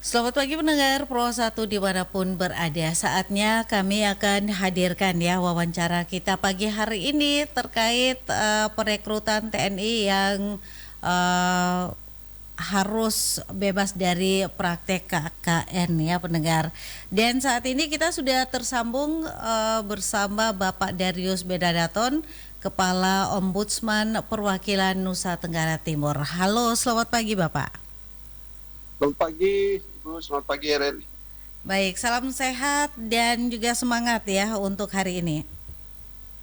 Selamat pagi pendengar Pro 1 dimanapun berada. Saatnya kami akan hadirkan ya wawancara kita pagi hari ini terkait perekrutan TNI yang eh, harus bebas dari praktek KKN ya pendengar. Dan saat ini kita sudah tersambung bersama Bapak Darius Bedadaton, Kepala Ombudsman Perwakilan Nusa Tenggara Timur. Halo, selamat pagi Bapak. Selamat pagi, Ibu. Selamat pagi, RRI. Baik, salam sehat dan juga semangat ya untuk hari ini.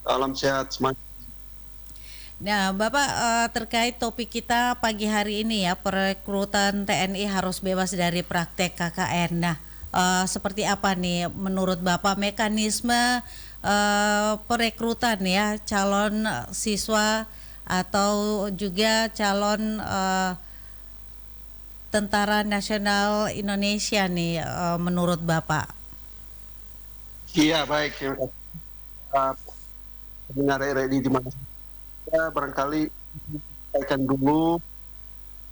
Salam sehat, semangat. Nah, Bapak terkait topik kita pagi hari ini ya, perekrutan TNI harus bebas dari praktek KKN. Nah, seperti apa nih menurut Bapak mekanisme perekrutan ya calon siswa atau juga calon Tentara Nasional Indonesia nih menurut Bapak? Iya, baik. Terima kasih. Uh, Pendengar RRI di mana saja, barangkali sampaikan dulu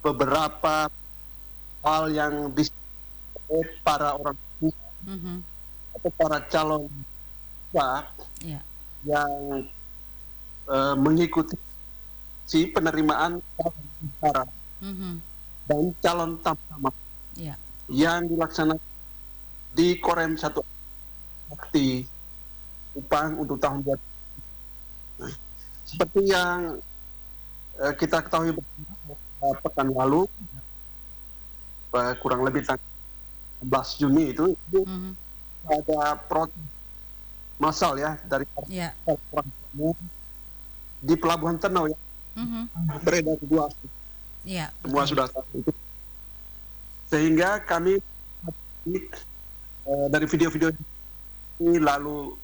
beberapa hal yang disebut para orang tua Mhm. atau para calon siswa Ya. yang mengikuti si penerimaan calon tentara Mhm. dan calon tamtama Ya. yang dilaksanakan di Korem 1 Bakti Kupang untuk tahun 2020. Nah, seperti yang kita ketahui bersama, pekan lalu kurang lebih tanggal 11 Juni itu Mhm. ada protes massal ya dari Ya. orang tua di Pelabuhan Tenau ya, Mhm. beredar dua, Ya, semua betul. sudah tahu itu, sehingga kami dari video-video ini lalu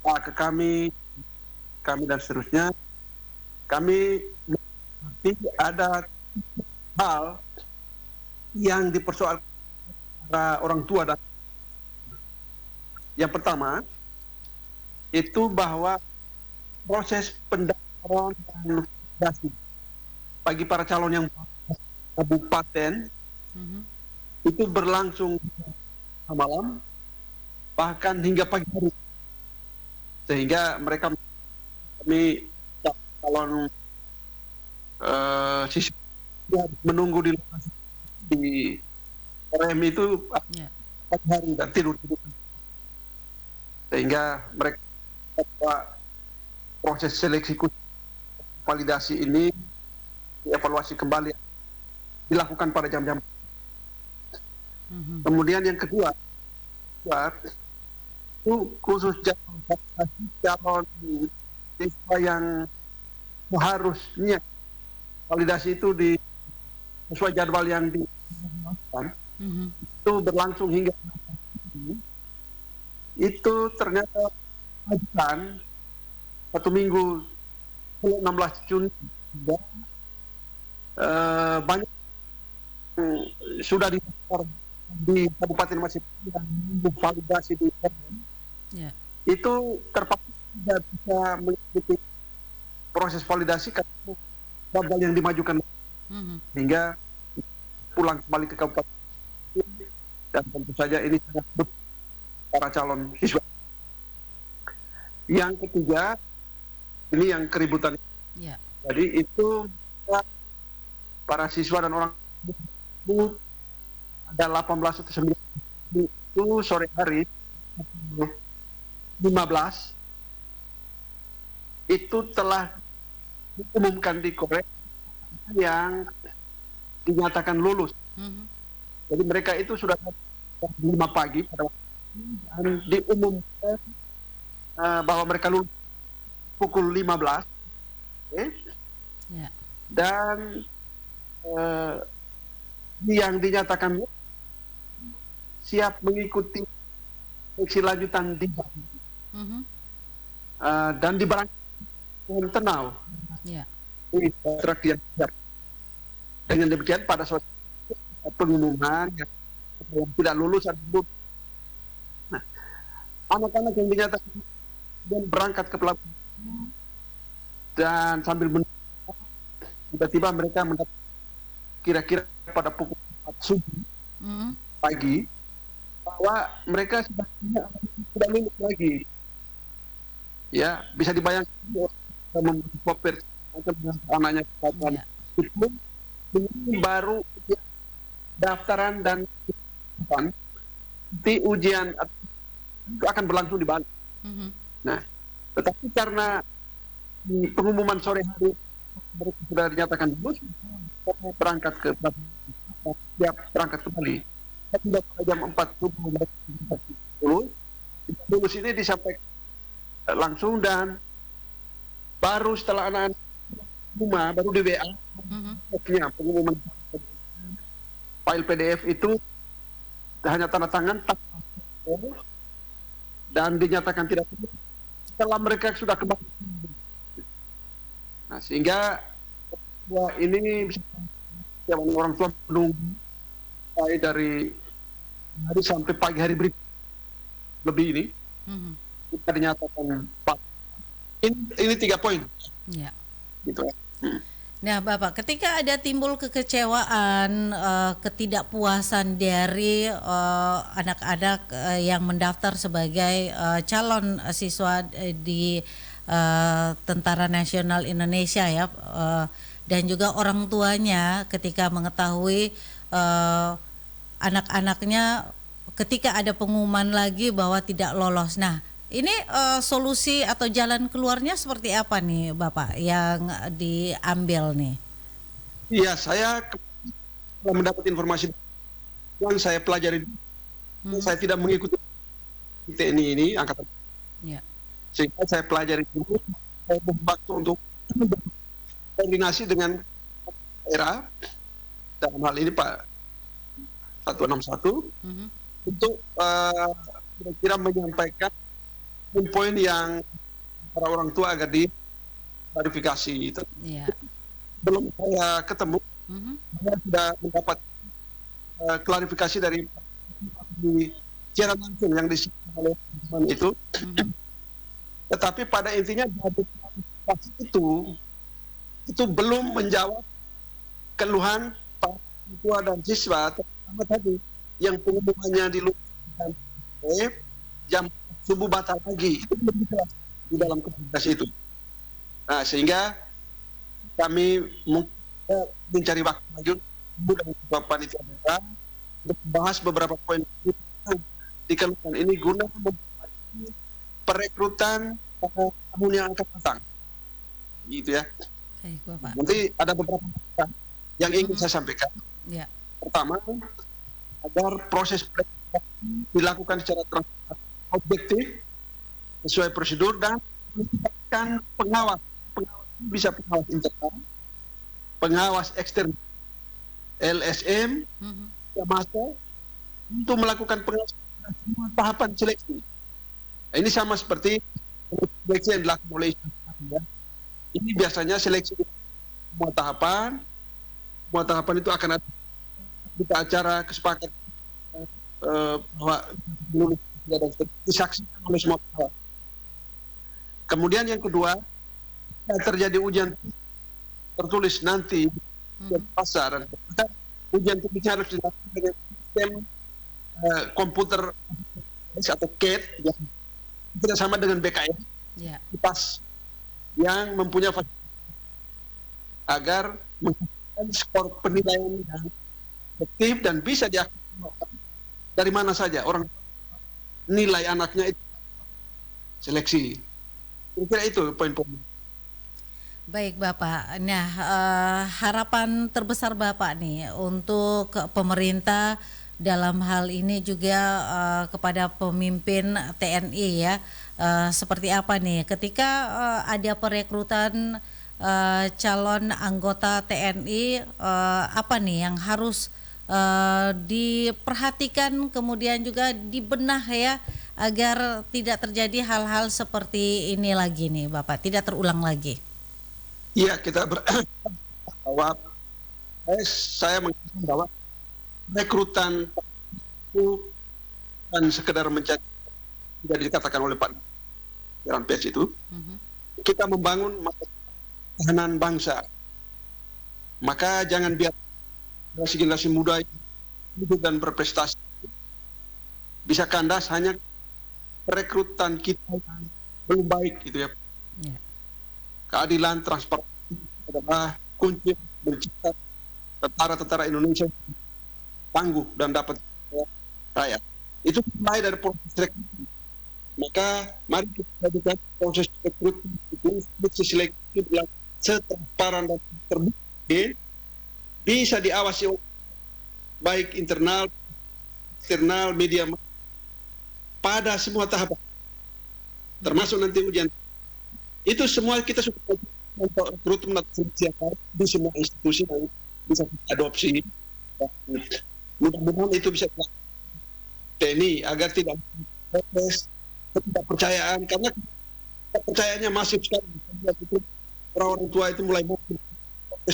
ke kami dan seterusnya, kami ada hal yang dipersoalkan para orang tua. Dan yang pertama itu bahwa proses pendaftaran dan notifikasi bagi para calon yang kabupaten Mhm. itu berlangsung malam bahkan hingga pagi hari, sehingga mereka kami calon siswa menunggu di lokasi di rem itu Ya. pagi hari dan tidur, sehingga mereka bahwa proses seleksi khusus validasi ini dievaluasi kembali dilakukan pada jam-jam. Mhm. Kemudian yang kedua itu khusus calon siswa yang seharusnya validasi itu di sesuai jadwal yang dilakukan Mhm. itu berlangsung hingga itu ternyata ajukan 1 minggu 16 Juni dan banyak yang sudah didaftar di kabupaten masing-masing dan menunggu validasi di Ya. itu terpaksa tidak bisa mengikuti proses validasi karena gagal yang dimajukan, Mhm. hingga pulang kembali ke kabupaten, dan tentu saja ini sangat berat para calon siswa. Yang ketiga, ini yang keributan. Ya. Jadi itu para siswa dan orang tua ada 18 atau 19 itu sore hari 15 itu telah diumumkan di Korea yang dinyatakan lulus. Mhm. Jadi mereka itu sudah jam 5 pagi pada waktu itu, dan diumumkan bahwa mereka lulus pukul 15, Ya. dan yang dinyatakan siap mengikuti seleksi lanjutan di Bali, Mhm. dan di Barangkali Tenau Ya. di kontrak yang siap. Dengan demikian pada suatu pengumuman yang tidak lulus atau lulus, nah, anak-anak yang dinyatakan dan berangkat ke pelabuhan dan sambil menunggu, tiba-tiba mereka mendapat kira-kira pada pukul 4 subuh Mhm. pagi bahwa mereka sudah lulus lagi. Ya, bisa dibayangkan membuat anaknya Ya. itu ini baru daftaran dan nanti ujian itu akan berlangsung di Bali. Mhm. Nah, tetapi karena di pengumuman sore hari mereka sudah dinyatakan lulus, berangkat ke siap berangkat ke Bali. Tidak pada jam 4 subuh mereka lulus. Lulus ini disampaikan langsung dan baru setelah anak-anak rumah baru di WA pengumuman file PDF itu hanya tanda tangan dan dinyatakan tidak lulus setelah mereka sudah kembali. Nah, sehingga ini bisa orang tua menunggu dari hari sampai pagi hari berikut lebih ini kita dinyatakan Pak. Ini 3 poin. Ya. Gitu. Nah, Bapak, ketika ada timbul kekecewaan, ketidakpuasan dari anak-anak yang mendaftar sebagai calon siswa di Tentara Nasional Indonesia ya, dan juga orang tuanya ketika mengetahui anak-anaknya ketika ada pengumuman lagi bahwa tidak lolos. Nah, ini solusi atau jalan keluarnya seperti apa nih Bapak yang diambil nih? Iya, saya mendapat informasi yang saya pelajari. Saya tidak mengikuti TNI ini angkatan. Ya. Sehingga saya pelajari dulu, saya waktu untuk koordinasi dengan daerah, dalam hal ini Pak 161, untuk kira-kira menyampaikan poin yang para orang tua agar diklarifikasi itu. Yeah. Belum saya ketemu, saya sudah mendapat klarifikasi dari siaran langsung yang disiapkan oleh teman itu. Tetapi pada intinya dari klarifikasi itu belum menjawab keluhan para orang tua dan siswa, terutama tadi yang pengumumannya di luar jam subuh batal lagi, itu belum jelas di dalam komunikasi itu. Nah, sehingga kami mencari waktu lagi dengan ketua panitia daerah untuk membahas beberapa poin yang dikeluhkan ini guna memperbaiki perekrutan tahun yang akan datang. Gitu ya. Baik, Bapak. Nanti ada beberapa hal yang ingin saya sampaikan. Ya. Pertama, agar proses perekrutan dilakukan secara transparan, objektif, sesuai prosedur, dan melibatkan pengawas bisa pengawas internal, pengawas eksternal, LSM, masa untuk melakukan pengawasan semua tahapan seleksi. Nah, ini sama seperti seleksi yang dilakukan oleh ya. Ini biasanya seleksi semua tahapan itu akan ada acara kesepakatan bahwa lulus dan disaksikan oleh semua pihak. Kemudian yang kedua, terjadi ujian tertulis nanti di pasar, dan ujian tertulisnya harus dilakukan dengan sistem komputer atau CAD yang tidak sama dengan BKM, pas yang mempunyai agar menghasilkan skor penilaian yang efektif dan bisa diakui dari mana saja orang nilai anaknya itu seleksi. Kira-kira itu poin-poin. Baik Bapak, nah harapan terbesar Bapak nih untuk pemerintah dalam hal ini juga kepada pemimpin TNI ya, seperti apa nih ketika ada perekrutan calon anggota TNI, apa nih yang harus diperhatikan kemudian juga dibenah ya agar tidak terjadi hal-hal seperti ini lagi nih Bapak, tidak terulang lagi. Iya, kita bahwa saya mengatakan bahwa rekrutan itu dan sekedar mencari, tidak dikatakan oleh Pak Rampes itu, kita membangun masa pertahanan bangsa. Maka jangan biar generasi muda yang hidup dan berprestasi bisa kandas hanya perekrutan kita yang belum baik gitu ya. Ya. Keadilan, transparansi adalah kunci mencipta tentara-tentara Indonesia tangguh dan dapat rakyat. Itu mulai dari proses rekrutmen. Maka mari kita lakukan proses rekrutmen itu seleksi setransparan dan terbuka, bisa diawasi baik internal, eksternal, media pada semua tahapan, termasuk nanti ujian. Itu semua kita sudah untuk rekrutmen atau seleksi di semua institusi yang bisa kita adopsi. Mudah-mudahan itu bisa dilakukan TNI agar tidak proses ketidakpercayaan, karena kepercayaannya masif sekali. Orang tua itu mulai masif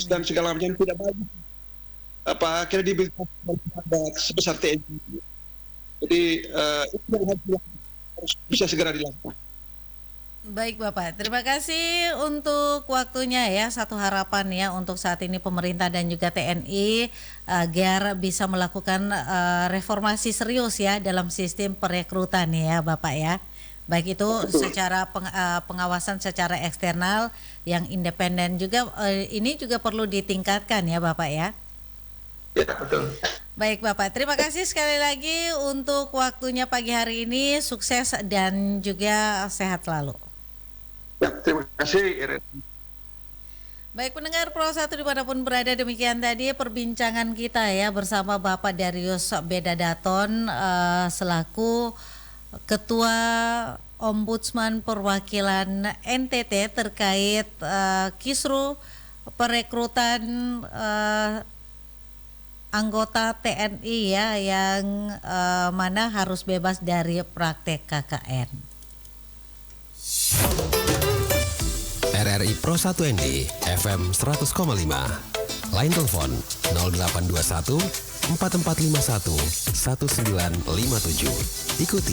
dan segala macam tidak baik. Kredibilitas sebesar TNI. Jadi itu yang harus bisa segera dilakukan. Baik Bapak, terima kasih untuk waktunya ya. Satu harapan ya untuk saat ini pemerintah dan juga TNI agar bisa melakukan reformasi serius ya dalam sistem perekrutan ya Bapak ya. Baik itu secara pengawasan secara eksternal yang independen juga, ini juga perlu ditingkatkan ya Bapak ya. Ya, betul. Baik Bapak, terima kasih sekali lagi untuk waktunya pagi hari ini. Sukses dan juga sehat selalu. Ya, terima kasih Iren. Baik pendengar Pro 1 dimanapun berada, demikian tadi perbincangan kita ya bersama Bapak Darius Bedadaton selaku Ketua Ombudsman Perwakilan NTT terkait kisru perekrutan anggota TNI ya yang mana harus bebas dari praktek KKN. RRI Pro 1 ND FM 100,5. Line telepon 0821 4451 1957. Ikuti